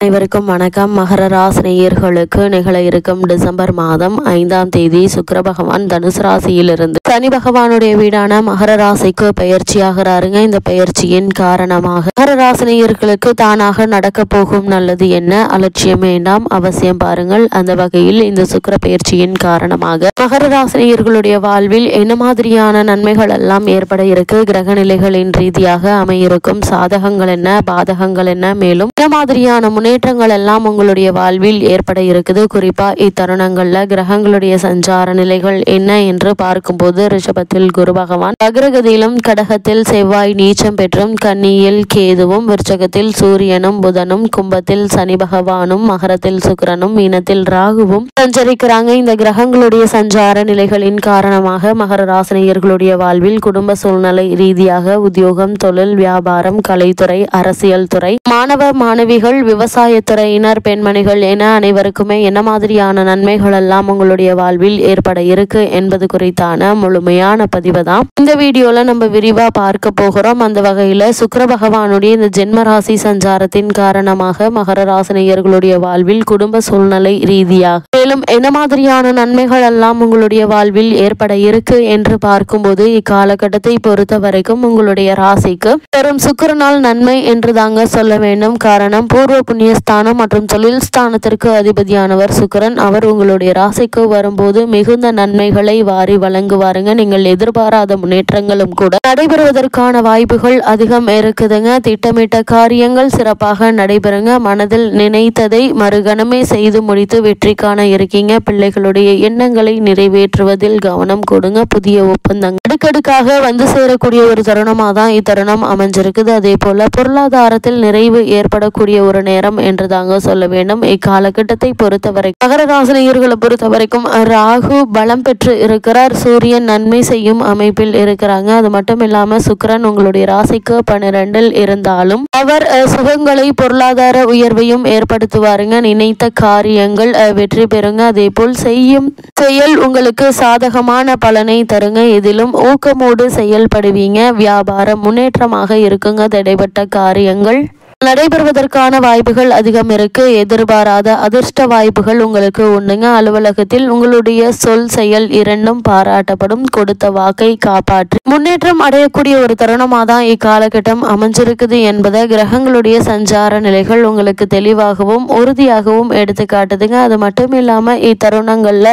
அனைவருக்கும் வணக்கம். மகர ராசி நேயர்களுக்கு நிகழ இருக்கும் டிசம்பர் மாதம் 5ஆம் தேதி சுக்கிர பகவான் தனுசு ராசியிலிருந்து சனி பகவானுடைய வீடான மகர ராசிக்கு பயிற்சியாகிறாருங்க. இந்த பயிற்சியின் காரணமாக மகர ராசி நேயர்களுக்கு தானாக நடக்க போகும் நல்லது என்ன, அலட்சியம் வேண்டாம், அவசியம் பாருங்கள். அந்த வகையில் இந்த சுக்கிர பயிற்சியின் காரணமாக மகர ராசி நேயர்களுடைய வாழ்வில் என்ன மாதிரியான நன்மைகள் எல்லாம் ஏற்பட இருக்கு, கிரக நிலைகளின் ரீதியாக அமையிருக்கும் சாதகங்கள் என்ன, பாதகங்கள் என்ன, மேலும் என்ன மாதிரியான முன்னேற்றங்கள் எல்லாம் உங்களுடைய வாழ்வில் ஏற்பட இருக்குது. குறிப்பா இத்தருணங்கள்ல கிரகங்களுடைய சஞ்சார நிலைகள் என்ன என்று பார்க்கும்போது ரிஷபத்தில் குரு பகவான், அக்ரகதியிலும் கடகத்தில் செவ்வாய் நீச்சம் பெற்றும், கன்னியில் கேதுவும், விருச்சகத்தில் சூரியனும் புதனும், கும்பத்தில் சனி பகவானும், மகரத்தில் சுக்கிரனும், மீனத்தில் ராகுவும் சஞ்சரிக்கிறாங்க. இந்த கிரகங்களுடைய சஞ்சார நிலைகளின் காரணமாக மகர ராசினியர்களுடைய வாழ்வில் குடும்ப சூழ்நிலை ரீதியாக உத்தியோகம், தொழில், வியாபாரம், கலைத்துறை, அரசியல் துறை, மாணவ மாணவிகள், விவசாயத்துறையினர், பெண்மணிகள் என அனைவருக்குமே என்ன மாதிரியான நன்மைகள் எல்லாம் உங்களுடைய வாழ்வில் ஏற்பட இருக்கு என்பது குறித்தான முழுமையான பதிவு தான் இந்த வீடியோல நம்ம விரிவா பார்க்க போகிறோம். அந்த வகையில சுக்கிர பகவானுடைய இந்த ஜென்ம ராசி சஞ்சாரத்தின் காரணமாக மகர ராசினியர்களுடைய வாழ்வில் குடும்ப சூழ்நிலை ரீதியாக மேலும் என்ன மாதிரியான நன்மைகள் எல்லாம் உங்களுடைய வாழ்வில் ஏற்பட இருக்கு என்று பார்க்கும்போது இக்காலகட்டத்தை பொறுத்த வரைக்கும் உங்களுடைய ராசிக்கு பெரும் சுக்கிரனால் நன்மை என்று தாங்க சொல்ல வேண்டும். காரணம், பூர்வ புண்ணியஸ்தானம் மற்றும் தொழில் ஸ்தானத்திற்கு அதிபதியானவர் சுக்கிரன். அவர் உங்களுடைய ராசிக்கு வரும்போது மிகுந்த நன்மைகளை வாரி வழங்குவாருங்க. நீங்கள் எதிர்பாராத முன்னேற்றங்களும் கூட நடைபெறுவதற்கான வாய்ப்புகள் அதிகம் இருக்குதுங்க. திட்டமிட்ட காரியங்கள் சிறப்பாக நடைபெறுங்க. மனதில் நினைத்ததை மறுகணமே செய்து முடித்து வெற்றி காண இருக்கீங்க. பிள்ளைகளுடைய எண்ணங்களை நிறைவேற்றுவதில் கவனம் கொடுங்க. புதிய ஒப்பந்தங்கள் அடுக்கடுக்காக வந்து சேரக்கூடிய ஒரு தருணமாக தான் இத்தருணம் அமைஞ்சிருக்குது. அதே போல பொருளாதாரத்தில் நிறைவு ஏற்படக்கூடிய ஒரு நேரம் என்று தாங்க சொல்ல வேண்டும். இக்காலகட்டத்தை பொறுத்தவரை மகர ராசினியர்களை பொறுத்த வரைக்கும் ராகு பலம் பெற்று இருக்கிறார். சூரியன் நன்மை செய்யும் அமைப்பில் இருக்கிறாங்க. அது மட்டும் இல்லாம சுக்கிரன் உங்களுடைய ராசிக்கு 12 இருந்தாலும் அவர் சுகங்களை, பொருளாதார உயர்வையும் ஏற்படுத்துவாருங்க. நினைத்த காரியங்கள் வெற்றி பெறுங்க. அதே போல் செய்யும் செயல் உங்களுக்கு சாதகமான பலனை தருங்க. இதிலும் ஊக்கமோடு செயல்படுவீங்க. வியாபாரம் முன்னேற்றமாக இருக்குங்க. தடைப்பட்ட காரியங்கள் நடைபெறுவதற்கான வாய்ப்புகள் அதிகம் இருக்கு. எதிர்பாராத அதிர்ஷ்ட வாய்ப்புகள் உங்களுக்கு உண்டுங்க. அலுவலகத்தில் உங்களுடைய சொல், செயல் இரண்டும் பாராட்டப்படும். கொடுத்த வாக்கை காப்பாற்றி முன்னேற்றம் அடையக்கூடிய ஒரு தருணமாக தான் இக்காலகட்டம் அமைஞ்சிருக்குது என்பதை கிரகங்களுடைய சஞ்சார நிலைகள் உங்களுக்கு தெளிவாகவும் உறுதியாகவும் எடுத்து காட்டுதுங்க. அது மட்டும் இல்லாம இத்தருணங்கள்ல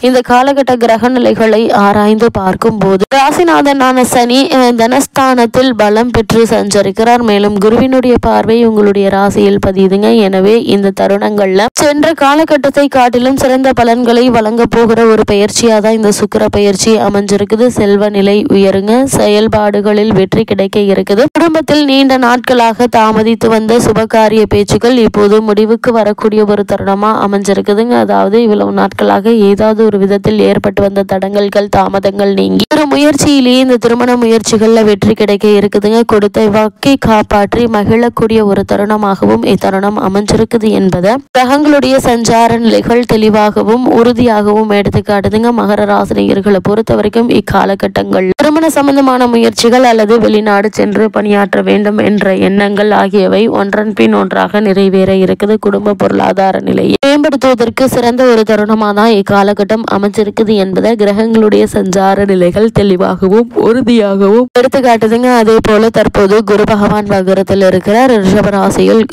இந்த காலகட்ட கிரக நிலைகளை ஆராய்ந்து பார்க்கும் போது ராசிநாதனான சனி தனஸ்தானத்தில் பலம் பெற்று சஞ்சரிக்கிறார். மேலும் குருவினுடைய பார்வை உங்களுடைய ராசியில் பதியுதுங்க. எனவே இந்த தருணங்கள்ல சென்ற காலகட்டத்தை காட்டிலும் சிறந்த பலன்களை வழங்க போகிற ஒரு பயிற்சியா தான் இந்த சுக்கிர பயிற்சி அமைஞ்சிருக்குது. செல்வ நிலை உயருங்க. செயல்பாடுகளில் வெற்றி கிடைக்க இருக்குது. குடும்பத்தில் நீண்ட நாட்களாக தாமதித்து வந்த சுபகாரிய பேச்சுக்கள் இப்போது முடிவுக்கு வரக்கூடிய ஒரு தருணமா அமைஞ்சிருக்குதுங்க. அதாவது இவ்வளவு நாட்களாக ஏதாவது ஒரு விதத்தில் ஏற்பட்டு வந்த தடங்கல்கள், தாமதங்கள் நீங்கி ஒரு முயற்சியிலேயே இந்த திருமண முயற்சிகள்ல வெற்றி கிடைக்க இருக்குதுங்க. கொடுத்த வாக்கை காப்பாற்றி மகிழக்கூடிய ஒரு தருணமாகவும் இத்தருணம் அமைஞ்சிருக்குது என்பதை கிரகங்களுடைய சஞ்சார நிலைகள் தெளிவாகவும் உறுதியாகவும் எடுத்து காட்டுதுங்க. மகர ராசினியர்களை பொறுத்த வரைக்கும் இக்காலகட்டங்கள் திருமண சம்பந்தமான முயற்சிகள் அல்லது வெளிநாடு சென்று பணியாற்ற வேண்டும் என்ற எண்ணங்கள் ஆகியவை ஒன்றன் பின் ஒன்றாக நிறைவேற இருக்குது. குடும்ப பொருளாதார நிலையை மேம்படுத்துவதற்கு சிறந்த ஒரு தருணமாக தான் இக்காலகட்டம் அமைஞ்சிருக்குது என்பதை கிரகங்களுடைய சஞ்சார நிலைகள் தெளிவாகவும் உறுதியாகவும் எடுத்து காட்டுதுங்க. அதே போல தற்போது குரு பகவான் வக்ரத்தில் இருக்கிறார். ரிஷபராசியில்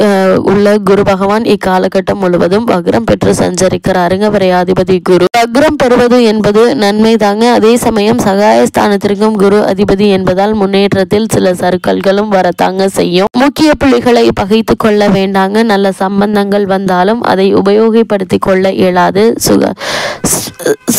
உள்ள குரு பகவான் இக்காலகட்டம் முழுவதும் வக்ரம் பெற்று சஞ்சரிக்கிறாருங்க. விரையாதிபதி குரு வக்ரம் பெறுவது என்பது நன்மை தாங்க. அதே சமயம் சகாயஸ்தானத்திற்கும் குரு அதிபதி என்பதால் முன்னேற்றத்தில் சில சர்க்கல்களும் வரத்தாங்க செய்யும். முக்கிய புள்ளிகளை பகைத்து கொள்ள வேண்டாங்க. நல்ல சம்பந்தங்கள் வந்தாலும் அதை உபயோகப்படுத்தி கொள்ள இயலாது.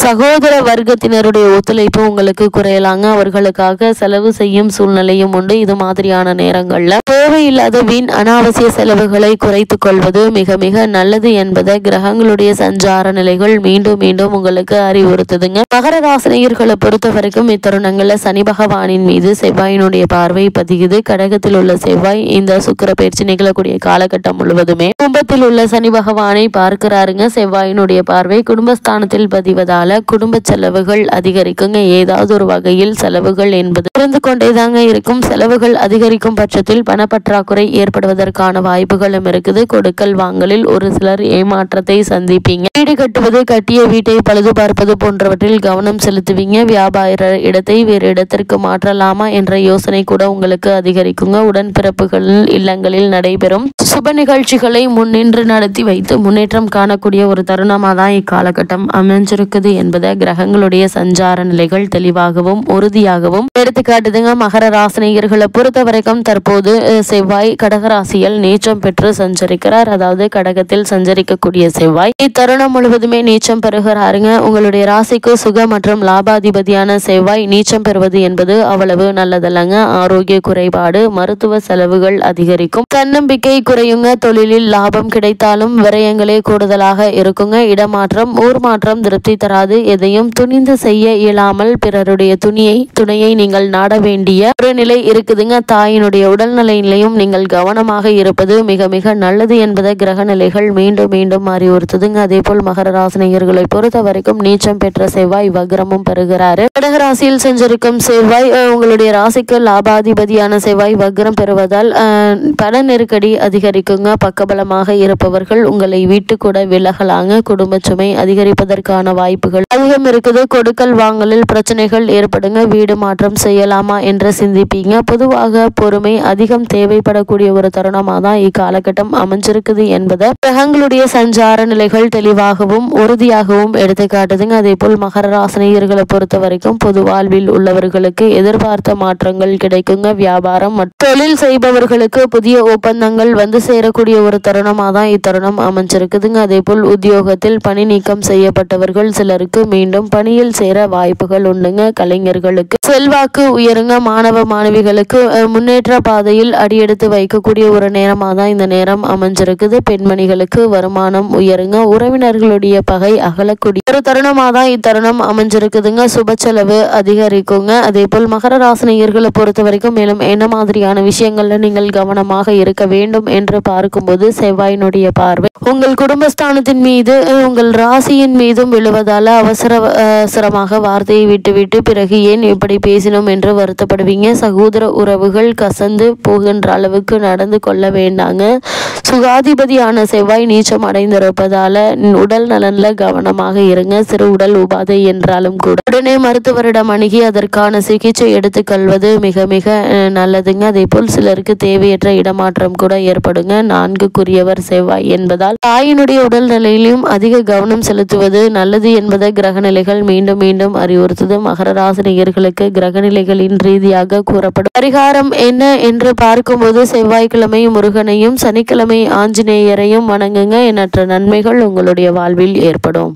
சகோதர வர்க்கத்தினருடைய ஒத்துழைப்பு உங்களுக்கு குறையலாங்க. அவர்களுக்காக செலவு செய்யும் சூழ்நிலையும் உண்டு. இது மாதிரியான நேரங்கள்ல தேவையில்லாத வீண் அனாவசிய செலவுகளை குறைத்து கொள்வது மிக மிக நல்லது என்பதை கிரகங்களுடைய சஞ்சார நிலைகள் மீண்டும் மீண்டும் உங்களுக்கு அறிவுறுத்துதுங்க. மகர ராசினியர்களை பொறுத்த வரைக்கும் இத்தருணங்கள்ல சனி பகவானின் மீது செவ்வாயினுடைய பார்வை பதியுது. கடகத்தில் உள்ள செவ்வாய் இந்த சுக்கிர பயிற்சி நிகழக்கூடிய காலகட்டம் முழுவதுமே கும்பத்தில் உள்ள சனி பகவானை பார்க்கிறாருங்க. செவ்வாயினுடைய பார்வை குடும்பஸ்தானத்தில் பதிவு முடிவதால குடும்ப செலவுகள் அதிகரிக்குங்க. ஏதாவது ஒரு வகையில் செலவுகள் என்பது இருந்து கொண்டேதாங்க இருக்கும். செலவுகள் அதிகரிக்கும் பட்சத்தில் பணப்பற்றாக்குறை ஏற்படுவதற்கான வாய்ப்புகளும் இருக்குது. கொடுக்கல் வாங்கலில் ஒரு சிலர் ஏமாற்றத்தை சந்திப்பீங்க. வீடு கட்டுவது, கட்டிய வீட்டை பழுது பார்ப்பது போன்றவற்றில் கவனம் செலுத்துவீங்க. வியாபார இடத்தை வேறு இடத்திற்கு மாற்றலாமா என்ற யோசனை கூட உங்களுக்கு அதிகரிக்குங்க. உடன்பிறப்புகள் இல்லங்களில் நடைபெறும் சுப நிகழ்ச்சிகளை முன்னின்று நடத்தி வைத்து முன்னேற்றம் காணக்கூடிய ஒரு தருணமாக தான் இக்காலகட்டம் அமைஞ்சிருக்குது என்பதை கிரகங்களுடைய சஞ்சார நிலைகள் தெளிவாகவும் உறுதியாகவும் எடுத்துக்காட்டுதுங்க. மகர ராசினியர்களை பொறுத்த வரைக்கும் தற்போது செவ்வாய் கடகராசியில் நீச்சம் பெற்று சஞ்சரிக்கிறார். அதாவது கடகத்தில் சஞ்சரிக்கக்கூடிய செவ்வாய் இத்தருணம் முழுவதுமே நீச்சம் பெறுகிறாருங்க. உங்களுடைய ராசிக்கு சுக மற்றும் லாபாதிபதியான செவ்வாய் நீச்சம் பெறுவது என்பது அவ்வளவு நல்லதல்லங்க. ஆரோக்கிய குறைபாடு, மருத்துவ செலவுகள் அதிகரிக்கும், தன்னம்பிக்கை குறையுங்க. தொழிலில் லாபம் கிடைத்தாலும் விரயங்களே கூடுதலாக இருக்குங்க. இடமாற்றம், ஊர் மாற்றம் திருப்தி தராது. எதையும் துணிந்து செய்ய இயலாமல் பிறருடைய துணையை நீங்கள் நாட வேண்டிய ஒரு நிலை இருக்குதுங்க. தாயினுடைய உடல்நிலையிலையும் நீங்கள் கவனமாக இருப்பது மிக மிக நல்லது என்பதை கிரக நிலைகள் மீண்டும் மீண்டும் அறிவுறுத்துதுங்க. அதே போல் மகர ராசினியர்களை பொறுத்த வரைக்கும் நீச்சம் பெற்ற செவ்வாய் வக்ரமும் பெறுகிறாரு. கடகராசியில் செஞ்சிருக்கும் செவ்வாய் உங்களுடைய ராசிக்கு லாபாதிபதியான செவ்வாய் வக்ரம் பெறுவதால் பண நெருக்கடி அதிகரிக்குங்க. பக்கபலமாக இருப்பவர்கள் உங்களை விட்டு கூட விலகலாங்க. குடும்ப சுமை அதிகரிப்பதற்கான வாய்ப்புகள் அதிகம் இருக்குது. கொடுக்கல் வாங்கலில் பிரச்சனைகள் ஏற்படுங்க. வீடு மாற்றம் செய்யலாமா என்று சிந்திப்பீங்க. பொதுவாக பொறுமை அதிகம் தேவைப்படக்கூடிய ஒரு தருணமாக தான் இக்காலகட்டம் அமைஞ்சிருக்குது என்பதை கிரகங்களுடைய சஞ்சார நிலைகள் தெளிவாகவும் உறுதியாகவும் எடுத்துக்காட்டுதுங்க. அதே போல் மகர ராசினியர்களை பொறுத்த வரைக்கும் பொது வாழ்வில் உள்ளவர்களுக்கு எதிர்பார்த்த மாற்றங்கள் கிடைக்குங்க. வியாபாரம் மற்றும் தொழில் செய்பவர்களுக்கு புதிய ஒப்பந்தங்கள் வந்து சேரக்கூடிய ஒரு தருணமாக தான் இத்தருணம் அமைஞ்சிருக்குதுங்க. அதே போல் உத்தியோகத்தில் பணி நீக்கம் செய்யப்பட்டவர்கள் சிலருக்கு மீண்டும் பணியில் சேர வாய்ப்புகள் உண்டுங்க. கலைஞர்களுக்கு செல்வாக்கு உயருங்க. மாணவ மாணவிகளுக்கு முன்னேற்ற பாதையில் அடியெடுத்து வைக்கக்கூடிய ஒரு நேரமாக தான் இந்த நேரம் அமைஞ்சிருக்குது. பெண்மணிகளுக்கு வருமானம் உயருங்க. உறவினர்களுடைய பகை அகலக்கூடிய ஒரு தருணமாக தான் இத்தருணம் அமைஞ்சிருக்குதுங்க. சுப செலவு அதிகரிக்குங்க. அதே போல் மகர ராசினியர்களை பொறுத்த வரைக்கும் மேலும் என்ன மாதிரியான விஷயங்கள்ல நீங்கள் கவனமாக இருக்க வேண்டும் என்று பார்க்கும்போது செவ்வாயினுடைய பார்வை உங்கள் குடும்பஸ்தானத்தின் மீது உங்கள் ராசியின் மீதும் விழுவதால அவசரமாக வார்த்தையை விட்டுவிட்டு பிறகு ஏன் இப்படி பேசினோம் என்று வருத்தப்படுவீங்க. சகோதர உறவுகள் கசந்து போகின்ற அளவுக்கு நடந்து கொள்ள வேண்டாங்க. சுகாதிபதியான செவ்வாய் நீச்சம் அடைந்திருப்பதால உடல் நலன்ல கவனமாக இருங்க. சிறு உடல் உபாதை என்றாலும் கூட உடனே மருத்துவரிடம் அணுகி அதற்கான சிகிச்சை எடுத்துக்கொள்வது மிக மிக நல்லதுங்க. அதே போல் சிலருக்கு தேவையற்ற இடமாற்றம் கூட ஏற்படுங்க. 4க்குரியவர் செவ்வாய் என்பதால் தாயினுடைய உடல் நிலையிலும் அதிக கவனம் செலுத்துவது நல்லது என்பதை கிரகநிலைகள் மீண்டும் மீண்டும் அறிவுறுத்துது. மகர ராசினியர்களுக்கு கிரகநிலைகளின் ரீதியாக கூறப்படும் பரிகாரம் என்ன என்று பார்க்கும்போது செவ்வாய்க்கிழமை முருகனையும் சனிக்கிழமை ஆஞ்சநேயரையும் வணங்குங்க. எண்ணற்ற நன்மைகள் உங்களுடைய வாழ்வில் ஏற்படும்.